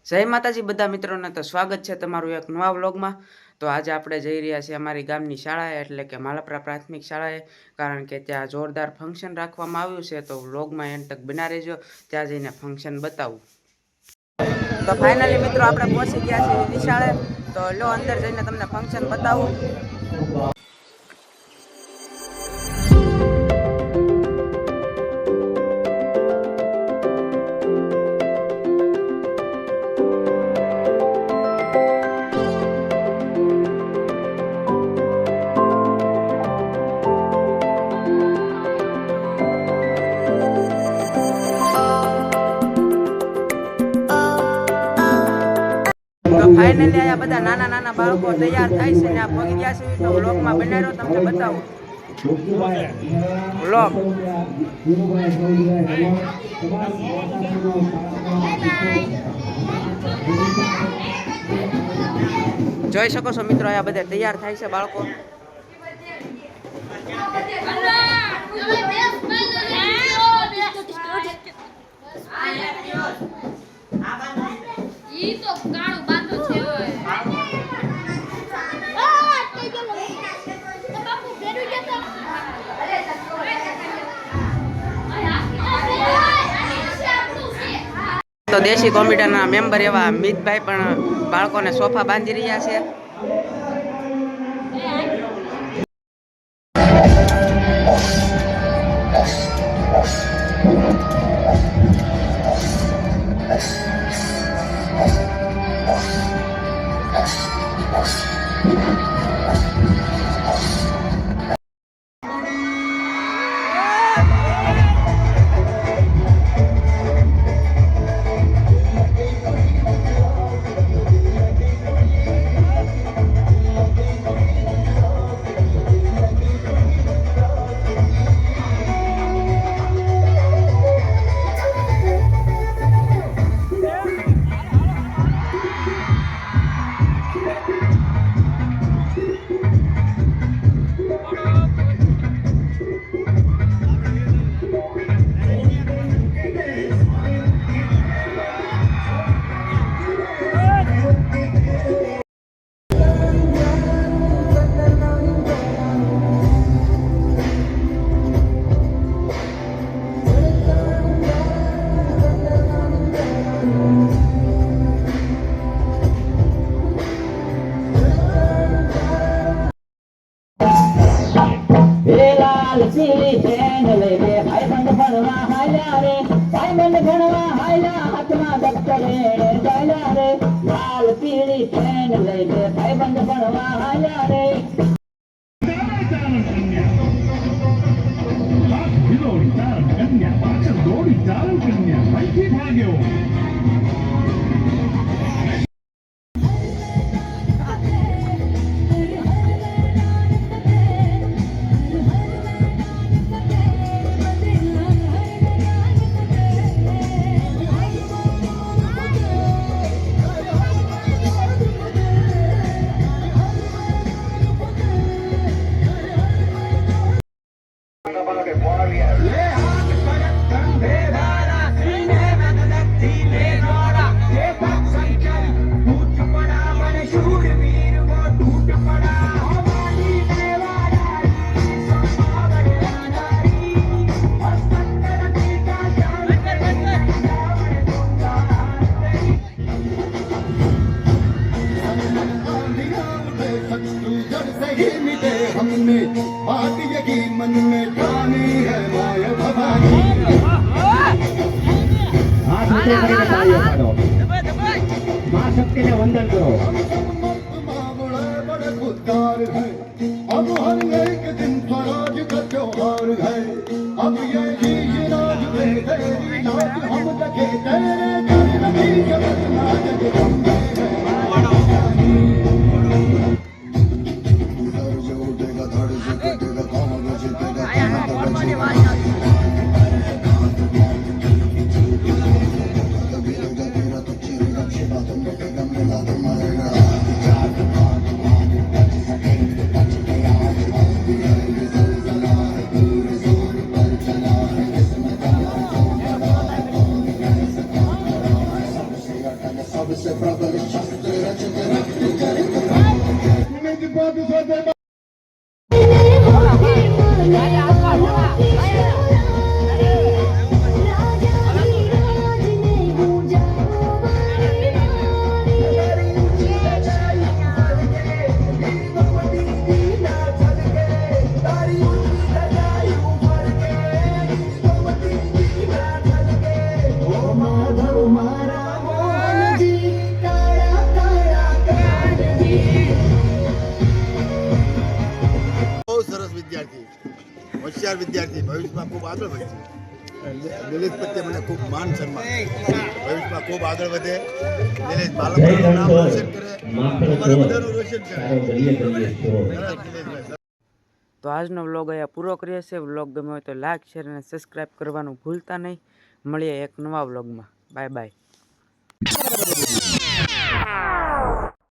જય માતાજી બધા મિત્રોને તો સ્વાગત છે તમારું એક નવા વ્લોગમાં। તો આજે આપણે જઈ રહ્યા છીએ અમારી ગામની શાળાએ એટલે કે માલપરા પ્રાથમિક શાળાએ, કારણ કે ત્યાં જોરદાર ફંક્શન રાખવામાં આવ્યું છે। તો વ્લોગમાં એન્ડ તક બના રહેજો, ત્યાં જઈને ફંક્શન બતાવું। તો ફાઇનલી મિત્રો આપણે પહોંચી ગયા છીએ નિશાળે, તો લો અંદર જઈને તમને ફંક્શન બતાવું। ફાઇનલી આ બધા નાના નાના બાળકો તૈયાર થાય છે ને આ પહોંચી ગયા છે, તો વ્લોગમાં બનાવ્યો તમને બતાવું વ્લોગ। જોઈ શકો છો મિત્રો, આ બધા તૈયાર થાય છે બાળકો। તો દેશી કોમ્પ્યુટરના મેમ્બર એવા મિતભાઈ પણ બાળકોને સોફા બાંધી રહ્યા છે। લાલ પીળી ટ્રેન લઈ લે ભાઈબંધ ભણવા હાલ્યા રે। हमने बात यही मन में ठानी है माया भवानी। माँ शक्ति ने वंदन करो। बड़े खुददार है, अब हर एक दिन स्वराज का त्योहार है। अब यही राज तेरी नाच हम लगे तेरे घर नहीं जगतना जगदम्बे है। બહુ સરસ વિદ્યાર્થી, હોશિયાર વિદ્યાર્થી, ભવિષ્યમાં ખૂબ આગળ વધશે. નિલેશ પ્રત્યે મને ખૂબ માન સન્માન. ભવિષ્યમાં ખૂબ આગળ વધે. નિલેશ બાલકનું નામ રોશન કરે, અમારા બધાનું રોશન કરે. તો આજનો વ્લોગ અહીંયા પૂરો કરીએ છીએ. વ્લોગ ગમ્યો હોય તો લાઈક, શેર અને સબસ્ક્રાઈબ કરવાનું ભૂલતા નહીં. મળીએ એક નવા વ્લોગમાં. Bye bye.